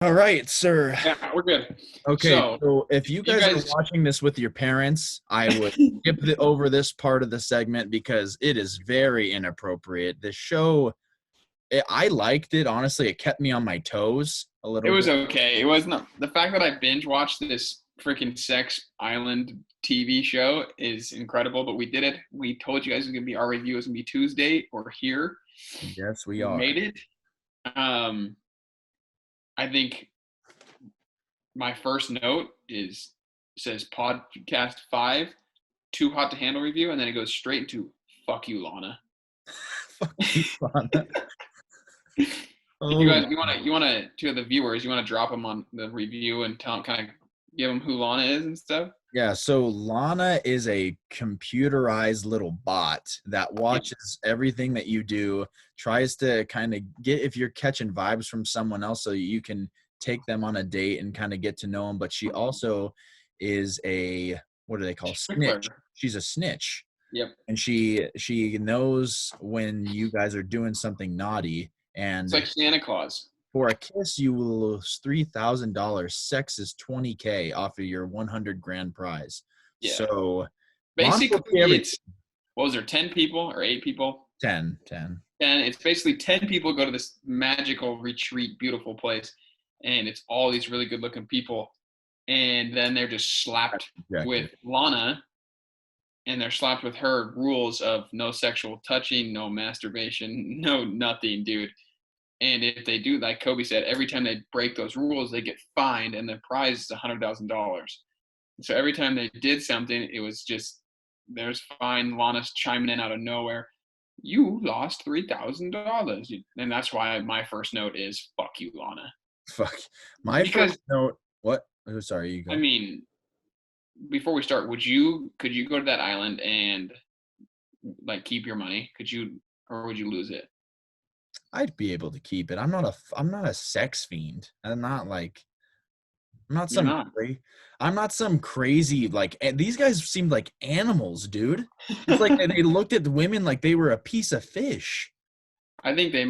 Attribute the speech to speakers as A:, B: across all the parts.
A: All right, sir.
B: Yeah, we're good.
A: Okay,
B: So,
A: so if you
B: you
A: guys are
B: guys,
A: watching this with your parents, I would skip over this part of the segment because it is very inappropriate. The show, I liked it. Honestly, it kept me on my toes a
B: it
A: little
B: was
A: bit.
B: okay. It was not the fact that I binge watched this freaking Sex Island TV show is incredible, but we did it. We told you guys it was gonna be our review is gonna be Tuesday. We're here.
A: Yes, we
B: We
A: are.
B: made it. Um, I think my first note is says podcast 5, too hot to handle review, and then it goes straight into fuck you, Lana.
A: Fuck you, Lana.
B: You
A: Oh,
B: guys, you wanna to the viewers, you wanna drop them on the review and tell them kind of give them who Lana is and stuff.
A: yeah. So Lana is a computerized little bot that
B: Yeah.
A: watches everything that you do, tries to kind of get if you're catching vibes from someone else so you can take them on a date and kind of get to know them. But she also is a, what do they call, snitch?
B: Strickler.
A: She's a snitch.
B: Yep.
A: And she knows when you guys are doing something naughty.
B: It's
A: And
B: like Santa Claus.
A: for a kiss, you will lose $3,000. Sex is 20K off of your 100 grand prize.
B: Yeah.
A: So Lana will
B: Basically,
A: pay everything.
B: it's what was there, 10 people or 8 people?
A: 10, 10.
B: And it's basically 10 people go to this magical retreat, beautiful place, and it's all these really good looking people, and then they're just slapped
A: Objective.
B: with Lana, and they're slapped with her rules of no sexual touching, no masturbation, no nothing, dude. And if they do, like Kobe said, every time they break those rules, they get fined, and the prize is $100,000. So every time they did something, it was just there's fine. Lana's chiming in out of nowhere. You lost $3,000, and that's why my first note is "fuck you, Lana."
A: Fuck. My
B: Because
A: first note. What? Oh, sorry, you
B: I
A: go.
B: mean, before we start, could you go to that island and like keep your money? Could you, or would you lose it?
A: I'd be able to keep it. I'm not a sex fiend. I'm not
B: You're
A: some
B: not.
A: I'm not some crazy like these guys seemed like animals, dude. It's like they looked at the women like they were a piece of fish.
B: I think they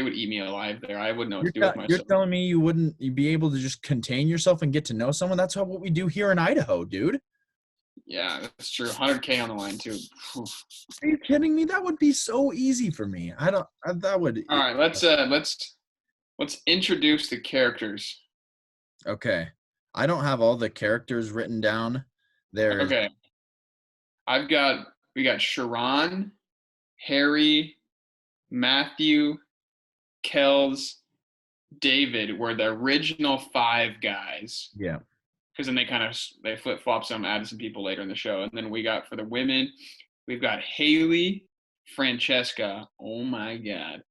B: would eat me alive there. I wouldn't know what to do with
A: You're
B: myself.
A: telling me you'd be able to just contain yourself and get to know someone? That's what we do here in Idaho, dude.
B: Yeah, that's true. 100K on the line too.
A: Are you kidding me? That would be so easy for me. I don't. That would.
B: All right, let's introduce the characters.
A: Okay. I don't have all the characters written down. There's
B: Okay, we got Sharon, Harry, Matthew, Kells, David were the original five guys.
A: yeah.
B: Because then they flip flop some, added some people later in the show, and then we got for the women, we've got Haley, Francesca. Oh my God,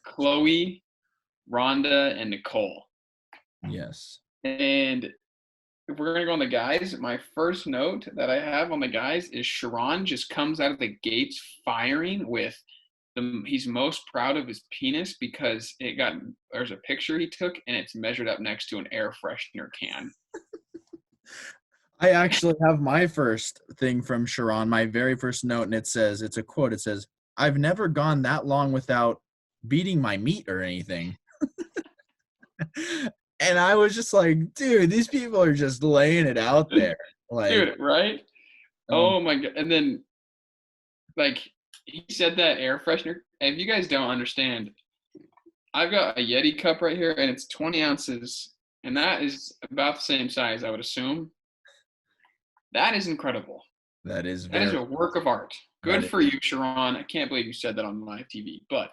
B: Chloe, Rhonda, and Nicole.
A: Yes.
B: And if we're gonna go on the guys, my first note that I have on the guys is Sharon just comes out of the gates firing with he's most proud of his penis because there's a picture he took and it's measured up next to an air freshener can.
A: I actually have my first thing from Sharon, my very first note, and it's a quote. It says, "I've never gone that long without beating my meat or anything." And I was just like, dude, these people are just laying it out there. Like,
B: Dude, right?
A: um,
B: Oh my God. And then like he said that air freshener. And if you guys don't understand, I've got a Yeti cup right here and it's 20 ounces. And that is about the same size, I would assume. That is incredible.
A: that is
B: That is
A: very,
B: a work of art.
A: that
B: Good
A: is,
B: for you, Sharon. I can't believe you said that on live TV. But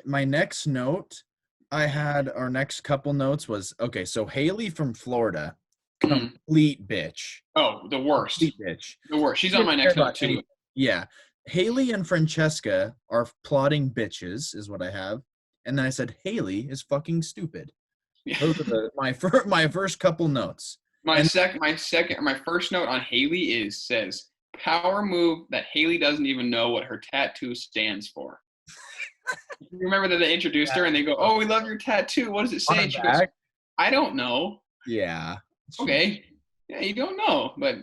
A: my next note I had, our next couple notes was, okay, so Haley from Florida,
B: mm,
A: complete bitch.
B: oh, the worst.
A: Complete bitch.
B: The worst. She's
A: She
B: on
A: didn't
B: my
A: care
B: next
A: about
B: note
A: anything.
B: too.
A: Yeah. Haley and Francesca are plotting bitches, is what I have. And then I said, Haley is fucking stupid. Those are my first couple notes. And
B: My first note on Haley says power move that Haley doesn't even know what her tattoo stands for. You remember that they introduced her and they go, "Oh, we love your tattoo. What does it
A: on
B: say?"
A: her
B: And she goes,
A: back,
B: "I don't know."
A: yeah. She,
B: Okay, yeah, you don't know, but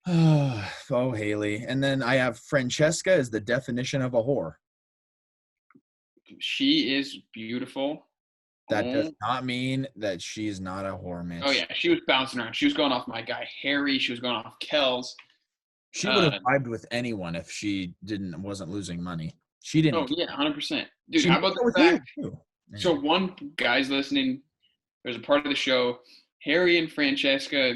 A: oh, Haley. And then I have Francesca is the definition of a whore.
B: she is beautiful.
A: That does
B: Oh,
A: not mean that she's not a whore,
B: oh
A: Mitch.
B: yeah, she was bouncing around. She was going off my guy Harry. She was going off Kells.
A: She would have
B: Uh,
A: vibed with anyone if she wasn't losing money. She didn't
B: oh
A: care.
B: yeah, 100%, dude.
A: She
B: How
A: made
B: about
A: out
B: the
A: with
B: fact?
A: him too.
B: So
A: Anyway,
B: one guy's listening. There's a part of the show. Harry and Francesca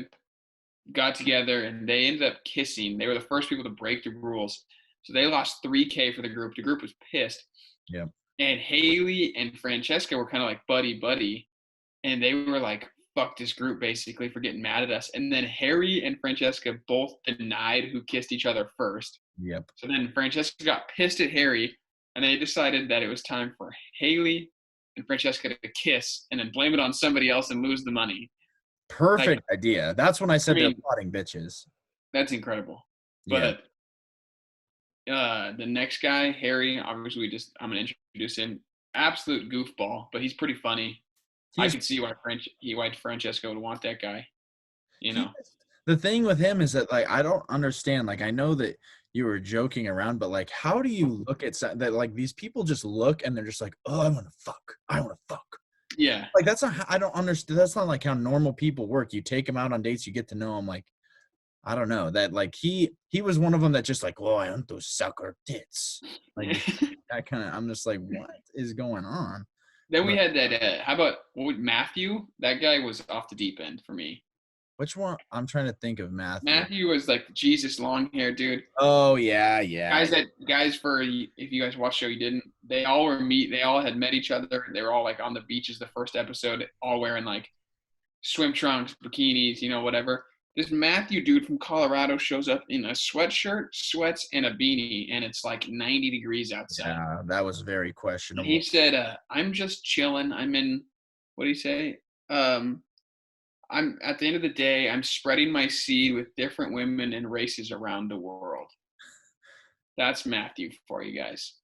B: got together and they ended up kissing. They were the first people to break the rules. So they lost 3K for the group. The group was pissed.
A: yeah.
B: And Haley and Francesca were kind of like buddy buddy. And they were like, fuck this group basically for getting mad at us. And then Harry and Francesca both denied who kissed each other first.
A: Yep.
B: So then Francesca got pissed at Harry and they decided that it was time for Haley and Francesca to kiss and then blame it on somebody else and lose the money. Like,
A: Perfect idea. That's when I
B: I
A: said they're
B: mean,
A: plotting bitches.
B: that's incredible.
A: Yeah.
B: But the next guy, Harry, obviously I'm gonna introduce him. Absolute goofball, but he's pretty funny. I
A: He's
B: could see why Francesco would want that guy. You
A: he
B: know.
A: the thing with him is that like I don't understand. Like I know that you were joking around, but like how do you look at that? Like these people just look and they're just like, oh, I want to fuck. I want to fuck.
B: Yeah.
A: Like that's not. I don't understand. That's not like how normal people work. You take them out on dates. You get to know them. Like I don't know that. Like he was one of them that just like, oh, I want those sucker tits. Like that kind of. I'm just like, what is going on?
B: Then we
A: But
B: had that. How about Matthew? That guy was off the deep end for me.
A: which one? I'm trying to think of Matthew.
B: Matthew was like Jesus long hair dude.
A: Oh yeah, yeah.
B: Guys for if you guys watched the show, you didn't. They all were They all had met each other. They were all like on the beaches the first episode, all wearing like swim trunks, bikinis, whatever. This Matthew dude from Colorado shows up in a sweatshirt, sweats, and a beanie, and it's like 90 degrees outside.
A: Yeah, that was very
B: And
A: questionable.
B: he said, "I'm just chilling. I'm in. What do you say? I'm at the end of the day, I'm spreading my seed with different women and races around the world." That's Matthew for you guys.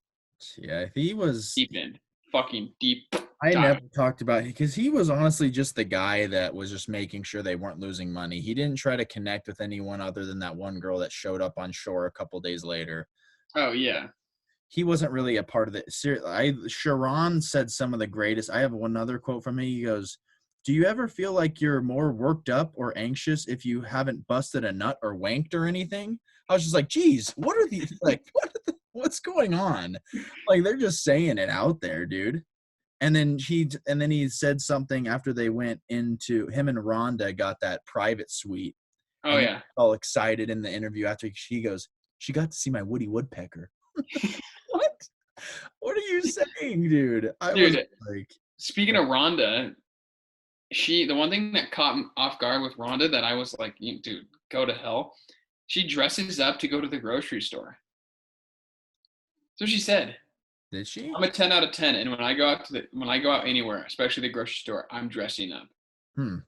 A: Yeah, he was.
B: Deep end, fucking deep.
A: I
B: dive.
A: never talked about because he was honestly just the guy that was just making sure they weren't losing money. He didn't try to connect with anyone other than that one girl that showed up on shore a couple days later.
B: Oh yeah.
A: He wasn't really a part of it. Sharon said some of the greatest. I have one other quote from me. He goes, "Do you ever feel like you're more worked up or anxious if you haven't busted a nut or wanked or anything?" I was just like, "Geez, what are these like? What's going on?" Like they're just saying it out there, dude. And then he said something after they went into him and Rhonda got that private suite.
B: Oh
A: And
B: yeah.
A: all excited in the interview after she goes, "She got to see my Woody Woodpecker." What? What are you saying, dude? I was
B: Dude,
A: like,
B: speaking of Rhonda, the one thing that caught me off guard with Rhonda that I was like, dude, go to hell. She dresses up to go to the grocery store. So she said,
A: did she?
B: "I'm a 10 out of 10, and when I go out anywhere, especially the grocery store, I'm dressing up." Bitch,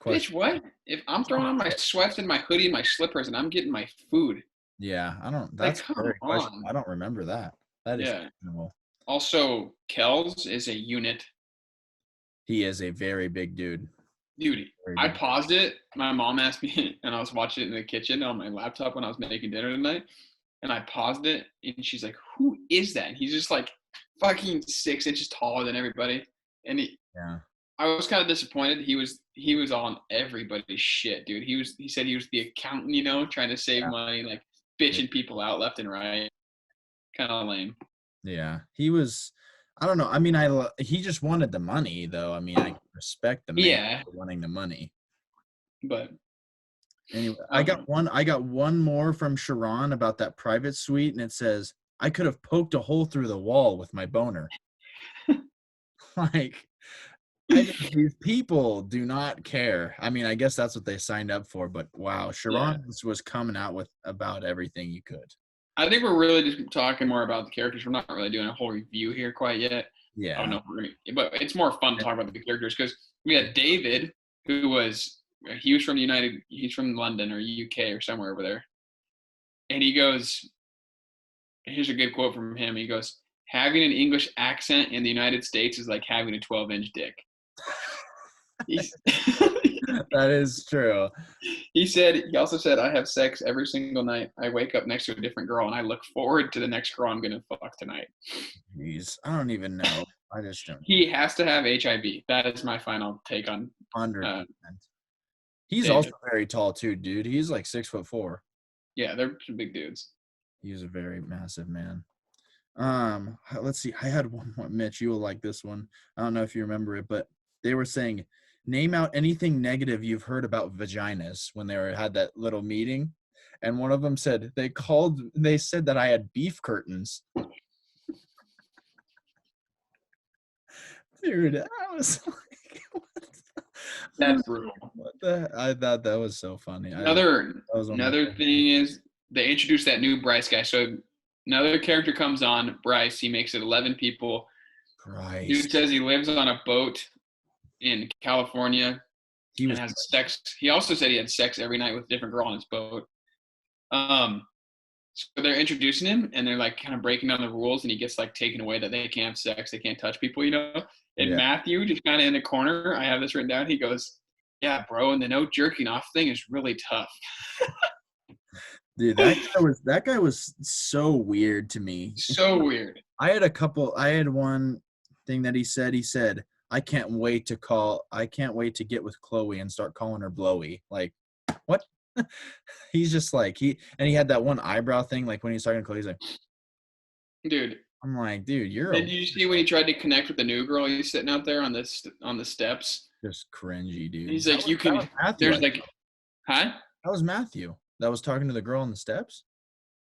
A: Question.
B: what? If I'm throwing on my sweats and my hoodie and my slippers and I'm getting my food,
A: Yeah, I don't.
B: like,
A: That's a
B: come
A: very question.
B: on.
A: I don't remember that. That is
B: Yeah.
A: questionable.
B: Also, Kells is a unit.
A: He is a very big dude.
B: Dude,
A: Very
B: I
A: big.
B: paused it. My mom asked me, and I was watching it in the kitchen on my laptop when I was making dinner tonight. And I paused it, and she's like, "Who is that?" And he's just like fucking 6 inches taller than everybody. And
A: Yeah.
B: I was kind of disappointed. He was on everybody's shit, dude. He said he was the accountant, trying to save money, like bitching people out left and right. Kind of lame.
A: Yeah. He was. I don't know. I mean, he just wanted the money, though. I mean, I respect the man
B: Yeah,
A: for wanting the money.
B: but
A: Anyway,
B: I
A: I
B: don't
A: got one. I got one more from Sharon about that private suite, and it says, "I could have poked a hole through the wall with my boner." Like, these people do not care. I mean, I guess that's what they signed up for. But wow, Sharon was coming out with about everything you could.
B: I think we're really just talking more about the characters. We're not really doing a whole review here quite yet. I don't
A: Yeah.
B: know if we're gonna, but it's more fun to talk about the characters because we had David, he's from London or UK or somewhere over there, and he goes, here's a good quote from him. He goes, "Having an English accent in the United States is like having a 12-inch dick."
A: That is true.
B: He also said, "I have sex every single night. I wake up next to a different girl and I look forward to the next girl I'm going to fuck tonight."
A: Jeez, I don't even know. I just don't.
B: He has to have HIV. That is my final take on
A: 100%. He's
B: David.
A: also very tall too, dude. He's like 6'4".
B: Yeah, they're some big dudes.
A: He's a very massive man. Let's see. I had one more. Mitch, you will like this one. I don't know if you remember it, but they were saying, name out anything negative you've heard about vaginas when had that little meeting. And one of them said they said that I had beef curtains. Dude, I was like,
B: That's brutal.
A: I thought that was so funny.
B: Another
A: that
B: thing is they introduced that new Bryce guy. So another character comes on, Bryce. He makes it 11 people.
A: Christ.
B: Dude says he lives on a boat in California. He has sex. He also said he had sex every night with a different girl on his boat. So they're introducing him, and they're like kind of breaking down the rules, and he gets like taken away that they can't have sex, they can't touch people, And Matthew, just kind of in the corner, I have this written down. He goes, "Yeah, bro, and the no jerking off thing is really tough."
A: Dude, that guy was so weird to me.
B: So weird.
A: I had one thing that he said, I can't wait to get with Chloe and start calling her Blowy. Like, what? He's just like, he had that one eyebrow thing, like when he's talking to Chloe, he's like,
B: dude.
A: I'm like, dude,
B: Did you see when he tried to connect with the new girl? He's sitting out there on the steps.
A: Just cringy, dude.
B: He's like, there's like, huh?
A: That was Matthew. That was talking to the girl on the steps,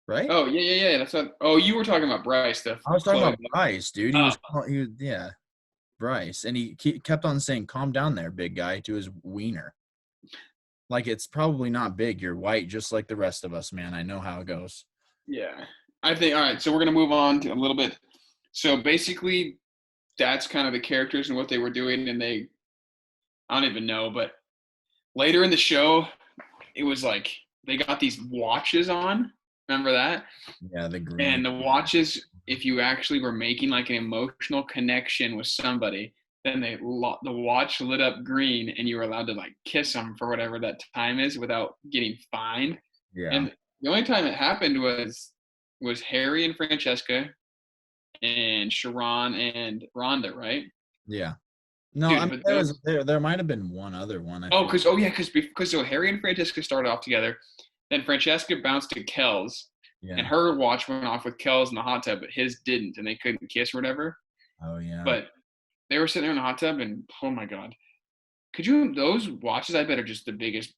A: right?
B: Oh yeah. That's what. Oh, you were talking about Bryce.
A: I was talking about Bryce, dude. He was Bryce, and he kept on saying, "Calm down, there, big guy," to his wiener. Like, it's probably not big. You're white, just like the rest of us, man. I know how it goes.
B: Yeah, I think. All right, so we're gonna move on to a little bit. So basically, that's kind of the characters and what they were doing, and I don't even know, but later in the show, it was like they got these watches on. Remember that?
A: Yeah, the green.
B: And the watches, if you actually were making like an emotional connection with somebody, then the watch lit up green, and you were allowed to like kiss them for whatever that time is without getting fined.
A: Yeah.
B: And the only time it happened was Harry and Francesca, and Sharon and Rhonda, right?
A: Yeah. No, dude, I mean, there might have been one other one.
B: Because so Harry and Francesca started off together, then Francesca bounced to Kel's, and her watch went off with Kel's in the hot tub, but his didn't, and they couldn't kiss or whatever.
A: Oh yeah.
B: But they were sitting there in the hot tub, and oh my god, those watches? I bet are just the biggest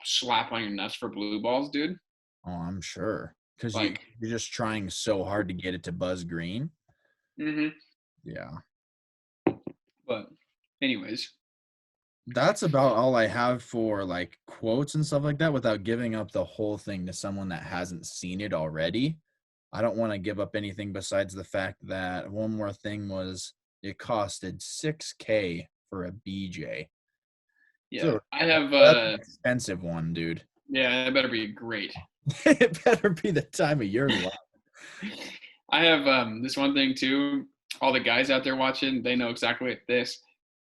B: slap on your nuts for blue balls, dude.
A: Oh, I'm sure, because you're just trying so hard to get it to buzz green.
B: Mm-hmm.
A: Yeah.
B: But anyways,
A: that's about all I have for like quotes and stuff like that, without giving up the whole thing to someone that hasn't seen it already. I don't want to give up anything besides the fact that one more thing was it costed $6,000 for a BJ.
B: Yeah, so I have
A: that's an expensive one, dude.
B: Yeah, it better be great.
A: It better be the time of your life.
B: I have this one thing too. All the guys out there watching, they know exactly what this.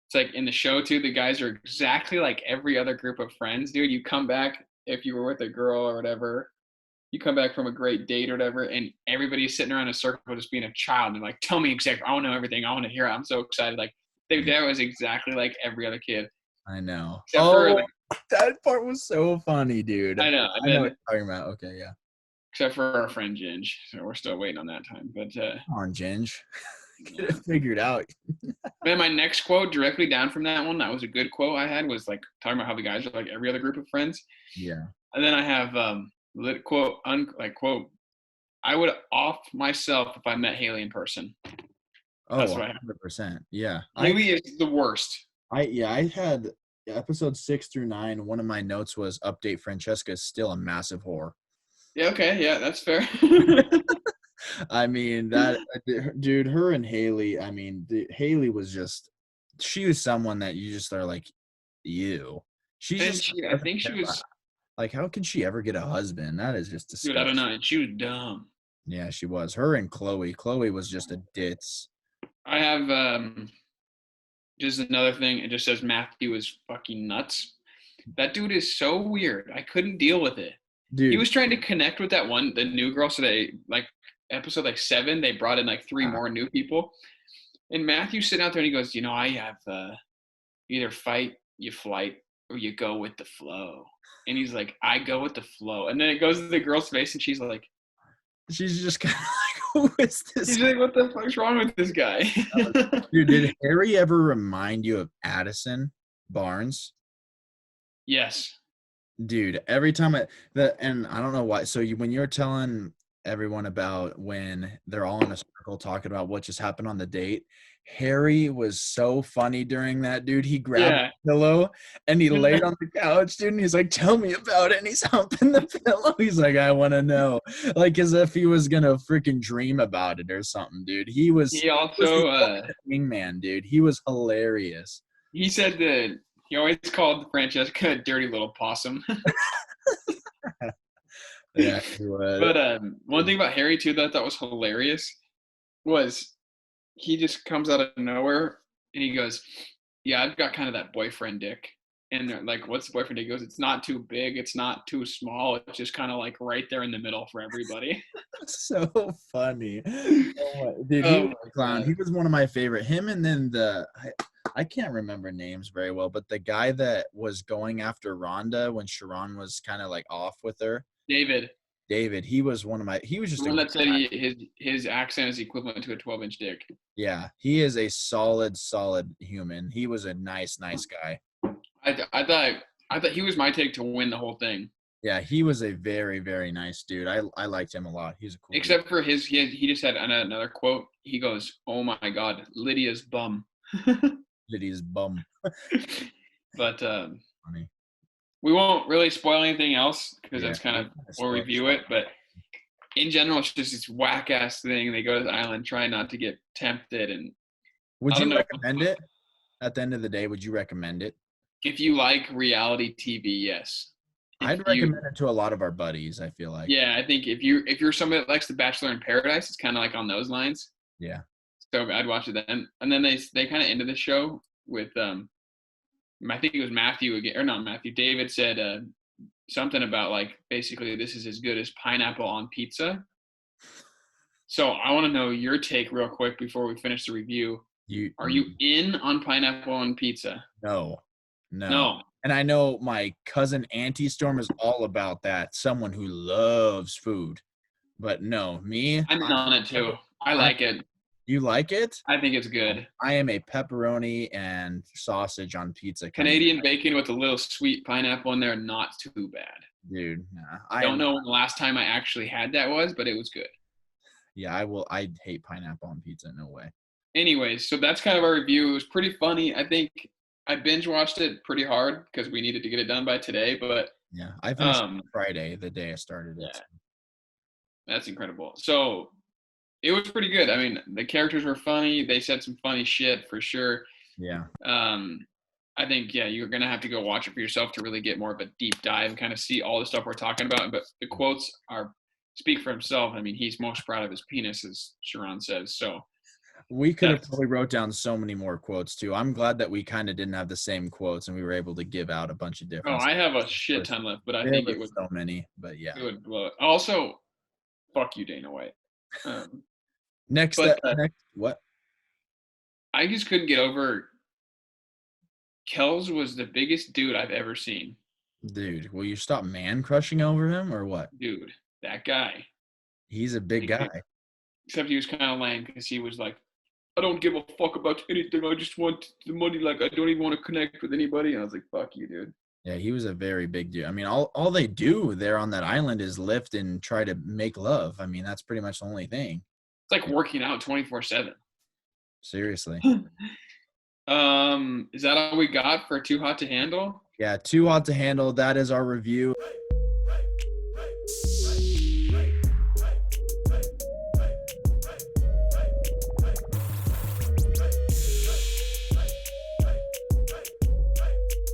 B: It's like in the show too, the guys are exactly like every other group of friends, dude. You come back, if you were with a girl or whatever, you come back from a great date or whatever, and everybody's sitting around in a circle just being a child and like, tell me exactly, I want to know everything. I want to hear it. I'm so excited. Like, that was exactly like every other kid.
A: I know. That part was so funny, dude.
B: I know.
A: I know what you're talking about. Okay, yeah.
B: Except for our friend Ginge. So we're still waiting on that time. But
A: come on, Ginge. Get it figured out.
B: Man, my next quote directly down from that one, that was a good quote I had, was like talking about how the guys are like every other group of friends.
A: Yeah.
B: And then I have quote, I would off myself if I met Haley in person.
A: Oh, that's 100%. Yeah.
B: Haley is the worst.
A: I had episode 6 through 9. One of my notes was update Francesca is still a massive whore.
B: Yeah, okay. Yeah, that's fair.
A: I mean, that dude, her and Haley, I mean, Haley was just, she was someone that you just are like, ew.
B: I think she was
A: like, how can she ever get a husband? That is just disgusting.
B: Dude, I don't know. She was dumb.
A: Yeah, she was. Her and Chloe. Chloe was just a ditz.
B: I have just another thing. It just says Matthew is fucking nuts. That dude is so weird. I couldn't deal with it. Dude. He was trying to connect with the new girl. So they, like, episode 7, they brought in like 3 more new people. And Matthew's sitting out there and he goes, I have either fight, you flight, or you go with the flow. And he's like, I go with the flow. And then it goes to the girl's face and she's like,
A: She's just kind of like, who is this?
B: she's like, what the fuck's wrong with this guy?
A: Dude, did Harry ever remind you of Addison Barnes?
B: Yes.
A: Dude, every time and I don't know why. So when you're telling everyone about when they're all in a circle talking about what just happened on the date, Harry was so funny during that, dude. He grabbed
B: Yeah.
A: the pillow and he laid on the couch, dude, and he's like, tell me about it. And he's humping the pillow. He's like, I want to know. Like as if he was going to freaking dream about it or something, dude. He
B: also
A: wingman, dude. He was hilarious.
B: He said that he always called Francesca a dirty little possum.
A: Yeah, he was.
B: But one thing about Harry too that I thought was hilarious was he just comes out of nowhere and he goes, yeah, I've got kind of that boyfriend dick. And they're like, what's the boyfriend dick? He goes, it's not too big, it's not too small, it's just kind of like right there in the middle for everybody.
A: So funny. Dude, he was a clown. He was one of my favorite. Him and then I can't remember names very well, but the guy that was going after Rhonda when Sharon was kind of like off with her. David, he was he was just
B: the one that said his accent is equivalent to a 12-inch dick.
A: Yeah, he is a solid human. He was a nice guy.
B: I thought he was my take to win the whole thing.
A: Yeah, he was a very, very nice dude. I liked him a lot. He's a cool
B: Except
A: dude.
B: for he just had another quote. He goes, oh my God, Lydia's bum.
A: Lydia's bum.
B: But
A: Funny.
B: we won't really spoil anything else because that's kind of we'll review it. But in general, it's just this whack ass thing. They go to the island, try not to get tempted. And
A: would you recommend it? At the end of the day, would you recommend it?
B: If you like reality TV, yes.
A: I'd recommend it to a lot of our buddies, I feel like.
B: Yeah, I think if you're somebody that likes The Bachelor in Paradise, it's kind of like on those lines.
A: Yeah.
B: So I'd watch it then. And then they kind of ended the show with I think it was Matthew again, or not Matthew. David said something about like basically this is as good as pineapple on pizza. So I want to know your take real quick before we finish the review. Are you in on pineapple on pizza?
A: No. And I know my cousin Auntie Storm is all about that. Someone who loves food. But no, me.
B: I'm in on it too. I like it.
A: You like it?
B: I think it's good.
A: I am a pepperoni and sausage on pizza.
B: Canadian bacon with a little sweet pineapple in there, not too bad.
A: Dude,
B: I don't know when the last time I actually had that was, but it was good.
A: Yeah, I hate pineapple on pizza. No way.
B: Anyways, so that's kind of our review. It was pretty funny. I think I binge watched it pretty hard because we needed to get it done by today. But
A: yeah, I finished Friday, the day I started it.
B: Yeah, that's incredible. So it was pretty good. I mean, the characters were funny. They said some funny shit for sure.
A: Yeah.
B: I think you're gonna have to go watch it for yourself to really get more of a deep dive and kind of see all the stuff we're talking about. But the quotes speak for himself. I mean, he's most proud of his penis, as Sharon says. So.
A: We could have probably wrote down so many more quotes too. I'm glad that we kind of didn't have the same quotes and we were able to give out a bunch of different.
B: Oh, I have a shit ton left, but I think it was
A: so many. But yeah,
B: it would blow it. Also, fuck you, Dana White.
A: Next, what?
B: I just couldn't get over. Kells was the biggest dude I've ever seen.
A: Dude, will you stop man crushing over him or what?
B: Dude, that guy.
A: He's a big guy.
B: Except he was kind of lame because he was like, I don't give a fuck about anything. I just want the money. Like, I don't even want to connect with anybody. And I was like, fuck you, dude.
A: Yeah, he was a very big dude. I mean, all they do there on that island is lift and try to make love. I mean, that's pretty much the only thing.
B: It's like working out 24/7.
A: Seriously.
B: Is that all we got for Too Hot to Handle?
A: Yeah, Too Hot to Handle. That is our review.